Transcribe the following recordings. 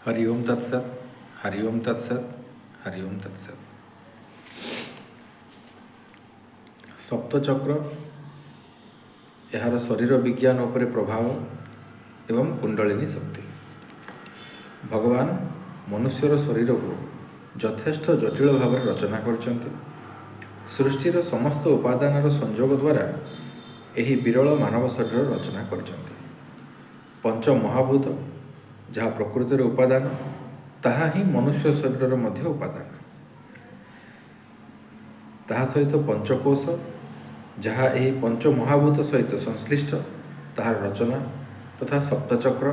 हरि ओम तत्सत हरि ओम तत्सत हरि ओम तत्सत। सप्तचक्र यार शरीर विज्ञान उपरे प्रभाव एवं कुंडलिनी शक्ति। भगवान मनुष्यर शरीर को यथेष्ट जटिल भाव रचना करछन्ति। सृष्टिर समस्त उपादान संयोग द्वारा यही विरल मानव शरीर रचना करछन्ति। पंच महाभूत जहाँ प्रकृतिर उपादान ताहा ही मनुष्य शरीर मध्य उपादान। ताहा सहित पंचकोश जहाँ यही पंच महाभूत सहित संश्लिष्ट ताहार रचना तथा सप्तचक्र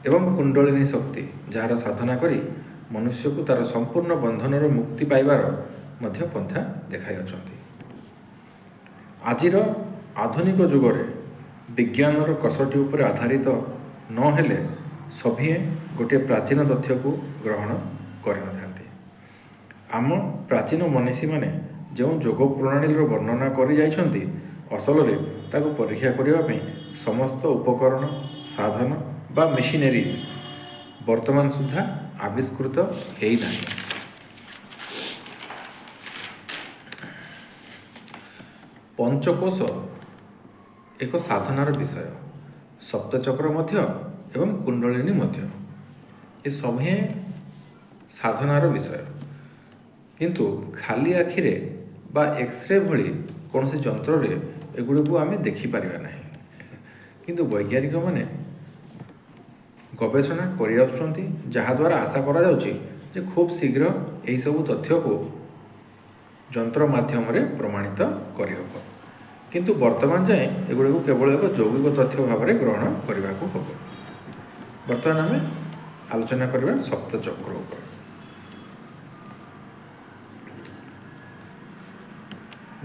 एवं कुंडलिनी शक्ति जार साधना करी मनुष्य को तार संपूर्ण बंधनर मुक्ति पाइबार मध्य पंथा देखाई अछंती। आजिर आधुनिक जुगरे विज्ञानर कसटी उपर आधारित न हेले सभी गोटे प्राचीन तथ्य को ग्रहण करनथांती। आम प्राचीन मनीषी माने जो योग प्रणाली वर्णना करि जाइछन्ति असल रे ताको परीक्षा करिवा पई समस्त उपकरण साधन बा मेशिनरीज वर्तमान सुधा आविष्कृत हेई नाही। पंचकोश एक साधनार विषय, सप्तचक्र मध्य एवं कुंडलिनी मध्य ये सभी साधनार विषय, किंतु खाली आखिरे बा एक्सरे भली कौन से जंत्र रे एगुड़ी को आमे देखि परिबा नाही। किंतु वैज्ञानिक माने गवेषणा करि आछुछन्ति जहाँ द्वारा आशा करा जाउछि जे खूब शीघ्र एही सब तथ्य को जंत्र माध्यम रे प्रमाणित करिहब। किंतु वर्तमान जाए एगुड़ी को केवल एक जौगिक तथ्य भाव में ग्रहण करने को हम। बर्तमान आम आलोचना करबा सप्तचक्र उपर।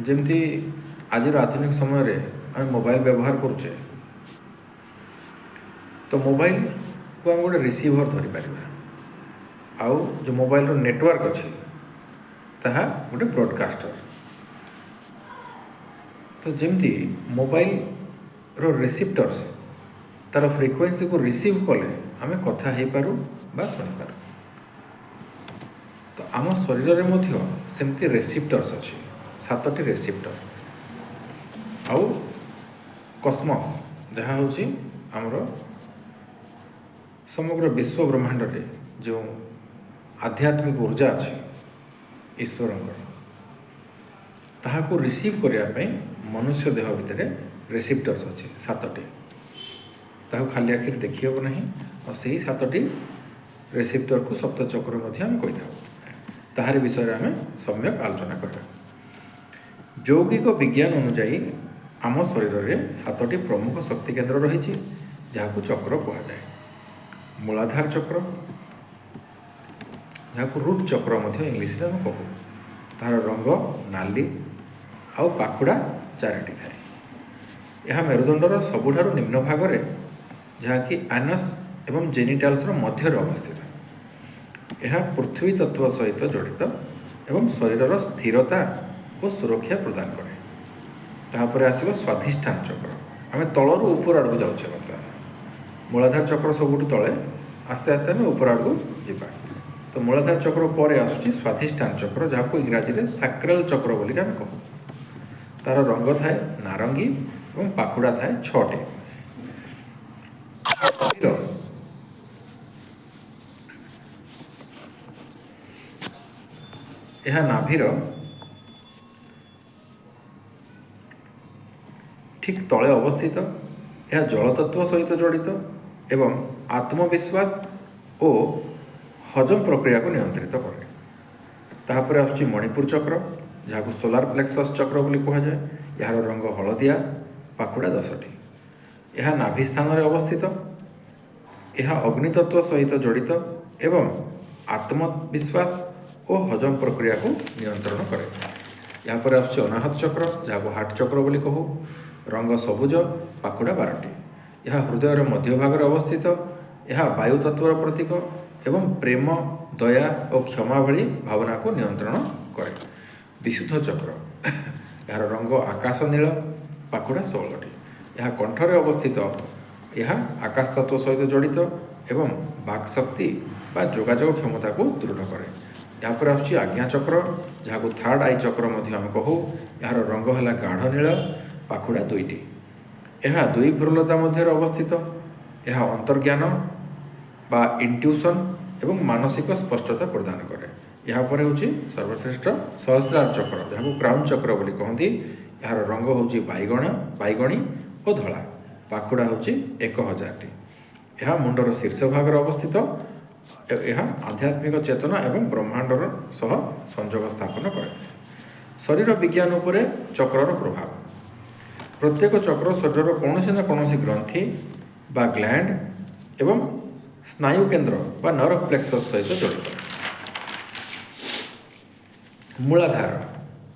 जमती आज आधुनिक समय रे आम मोबाइल व्यवहार करुचे तो मोबाइल को आम गोटे रिसीभर धरी पारिबा। आउ जो मोबाइल रो नेटवर्क अच्छी ताहा गोटे ब्रॉडकास्टर। तो जमती मोबाइल रो रिसीप्टर्स तार फ्रिक्वेन्सी को रिसीव कले आम कथा हो पारू बा शुणी पारू। तो आम शरीर में मध्य सेमती रिसीप्टर्स अच्छी, 7टी रिसीप्टर। आउ कस्मस जहाँ हूँ आमर समग्र विश्व ब्रह्मांड रे जो आध्यात्मिक ऊर्जा अच्छी ईश्वर ताहा को रिसीव करने मनुष्य देह भितर रिसीप्टर्स अच्छी 7टी। ताहा खाली आखिर देखी हेब नहीं और से ही 7टी रिसीप्टर को सप्तचक्र मध्य आम कही था। ताहार विषय आम सम्यक आलोचना करबा। यौगिक विज्ञान अनुजाई आम शरीर में 7टी प्रमुख शक्ति केन्द्र रही जहाँ को चक्र कह जाए। मूलाधार चक्र जहाँ को रूट चक्र मध्य इंग्लिश रे हम कहू। तार रंग नाली आउ पाखुड़ा 4टी थाए। यह मेरुदंडर सबुठारु निम्न भाग में जहाँकि आनस एवं जेनिटाल्स मध्य अवस्थित। यह पृथ्वी तत्व सहित जड़ित एवं शरीर स्थिरता और सुरक्षा प्रदान करे। तापर आसो स्वाधिष्ठान चक्र। आम तलू ऊपर आड़क जाऊे बर्तमान। मूलाधार चक्र सबुठ तले आस्ते आस्ते आम ऊपर आड़क जा। तो मूलाधार चक्र पर आसूँ स्वाधिष्ठान चक्र जहाँ को इंग्राजी में सैक्रल चक्र बोलिक आम कहू। तार रंग थाए नारंगी और पाखुड़ा थाए 6टी। यह नाभीर ठीक तले अवस्थित। यह जलतत्व सहित जड़ित एवं आत्मविश्वास और हजम प्रक्रिया को नियंत्रित करे। तापर आसुची मणिपुर चक्र जहाँ को सोलार प्लेक्सस चक्र बोली कह जाए। यार रंग हलदिया पाखुड़ा 10टी। यह नाभि स्थान में अवस्थित। यह अग्नितत्व सहित जड़ित एवं आत्मविश्वास और हजम प्रक्रिया को नियंत्रण करे। यहाँ पर आसुची अनाहत चक्र जहाँ को हार्ट चक्र बोली कहू। रंग सबुज पाखुड़ा 12टी। यह हृदय मध्य भाग में अवस्थित। यह वायु तत्वर प्रतीक एवं प्रेम दया और क्षमा भली भावना को नियंत्रण करे। विशुद्ध चक्र यार रंग आकाश नील पाखुड़ा 16टी। यह कंठरे अवस्थित। यह आकाश तत्व सहित जड़ित ଏବଂ ବାକ୍ଶକ୍ତି ବା ଯୋଗାଯୋଗ ক্ষମତାକୁ ଦୃଢ଼ କରେ। ଏହାପରେ ଆସୁଛି ଆଜ୍ଞାଚକ୍ର, ଯାହାକୁ ଥାର୍ଡ଼ ଆଇ ଚକ୍ର ମଧ୍ୟ ଆମେ କହୁ। ଏହାର ରଙ୍ଗ ହେଲା ଗାଢ଼ ନୀଳ, ପାଖୁଡ଼ା 2ଟି। ଏହା 2 ଭ୍ରୂଲତା ମଧ୍ୟରେ ଅବସ୍ଥିତ। ଏହା ଅନ୍ତର୍ଜ୍ଞାନ ବା ଇଣ୍ଟ୍ୟୁସନ୍ ଏବଂ ମାନସିକ ସ୍ପଷ୍ଟତା ପ୍ରଦାନ କରେ। ଏହାପରେ ହେଉଛି ସର୍ବଶ୍ରେଷ୍ଠ ସହସ୍ରାର ଚକ୍ର, ଯାହାକୁ କ୍ରାଉନ୍ ଚକ୍ର ବୋଲି କହନ୍ତି। ଏହାର ରଙ୍ଗ ହେଉଛି ବାଇଗଣୀ ଓ ଧଳା, ପାଖୁଡ଼ା ହେଉଛି 1000ଟି। ଏହା ମୁଣ୍ଡର ଶୀର୍ଷ ଭାଗରେ ଅବସ୍ଥିତ। ଏହା ଆଧ୍ୟାତ୍ମିକ ଚେତନା ଏବଂ ବ୍ରହ୍ମାଣ୍ଡର ସହ ସଂଯୋଗ ସ୍ଥାପନ କରେ। ଶରୀର ବିଜ୍ଞାନ ଉପରେ ଚକ୍ରର ପ୍ରଭାବ। ପ୍ରତ୍ୟେକ ଚକ୍ର ଶରୀରର କୌଣସି ନା କୌଣସି ଗ୍ରନ୍ଥି ବା ଗ୍ଲାଣ୍ଡ ଏବଂ ସ୍ନାୟୁ କେନ୍ଦ୍ର ବା ନର୍ଭ ପ୍ଲେକ୍ସସ୍ ସହିତ ଜଡ଼ିତ।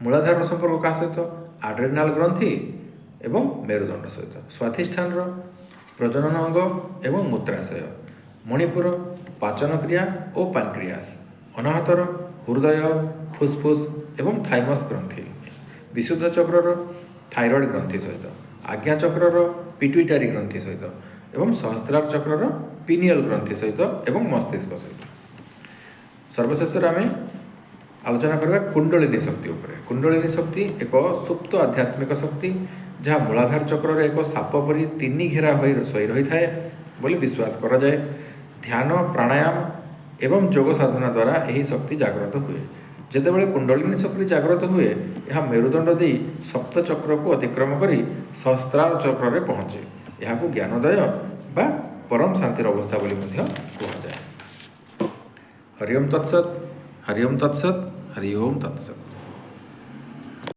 ମୂଳାଧାରର ସମ୍ପର୍କ କାହା ସହିତ? ଆଡ୍ରେନାଲ ଗ୍ରନ୍ଥି ଏବଂ ମେରୁଦଣ୍ଡ ସହିତ। ସ୍ୱାଧିଷ୍ଠାନର ପ୍ରଜନନ ଅଙ୍ଗ ଏବଂ ମୂତ୍ରାଶୟ। ମଣିପୁର ପାଚନ କ୍ରିୟା ଓ ପାନକ୍ରିୟାସ। ଅନାହତର ହୃଦୟ, ଫୁସ୍ଫୁସ୍ ଏବଂ ଥାଇମସ୍ ଗ୍ରନ୍ଥି। ବିଶୁଦ୍ଧ ଚକ୍ରର ଥାଇରଏଡ଼ ଗ୍ରନ୍ଥି ସହିତ। ଆଜ୍ଞାଚକ୍ରର ପିଟ୍ୟୁଟାରୀ ଗ୍ରନ୍ଥି ସହିତ ଏବଂ ସହସ୍ରାର ଚକ୍ରର ପିନିୟଲ ଗ୍ରନ୍ଥି ସହିତ ଏବଂ ମସ୍ତିଷ୍କ ସହିତ। ସର୍ବଶେଷରେ ଆମେ ଆଲୋଚନା କରିବା କୁଣ୍ଡଳିନୀ ଶକ୍ତି ଉପରେ। କୁଣ୍ଡଳିନୀ ଶକ୍ତି ଏକ ସୁପ୍ତ ଆଧ୍ୟାତ୍ମିକ ଶକ୍ତି, ଯାହା ମୂଳାଧାର ଚକ୍ରରେ ଏକ ସାପ ପରି 3 ଘେରା ହୋଇ ଶୋଇ ରହିଥାଏ ବୋଲି ବିଶ୍ୱାସ କରାଯାଏ। ଧ୍ୟାନ, ପ୍ରାଣାୟାମ ଏବଂ ଯୋଗ ସାଧନା ଦ୍ୱାରା ଏହି ଶକ୍ତି ଜାଗ୍ରତ ହୁଏ। ଯେତେବେଳେ କୁଣ୍ଡଳିନୀ ଶକ୍ତି ଜାଗ୍ରତ ହୁଏ, ଏହା ମେରୁଦଣ୍ଡ ଦେଇ ସପ୍ତ ଚକ୍ରକୁ ଅତିକ୍ରମ କରି ସହସ୍ରାର ଚକ୍ରରେ ପହଞ୍ଚେ। ଏହାକୁ ଜ୍ଞାନୋଦୟ ବା ପରମ ଶାନ୍ତିର ଅବସ୍ଥା ବୋଲି ମଧ୍ୟ କୁହାଯାଏ। ହରି ଓମ୍ ତତ୍ସତ୍, ହରି ଓମ୍ ତତ୍ସତ୍, ହରି ଓମ୍ ତତ୍ସତ୍।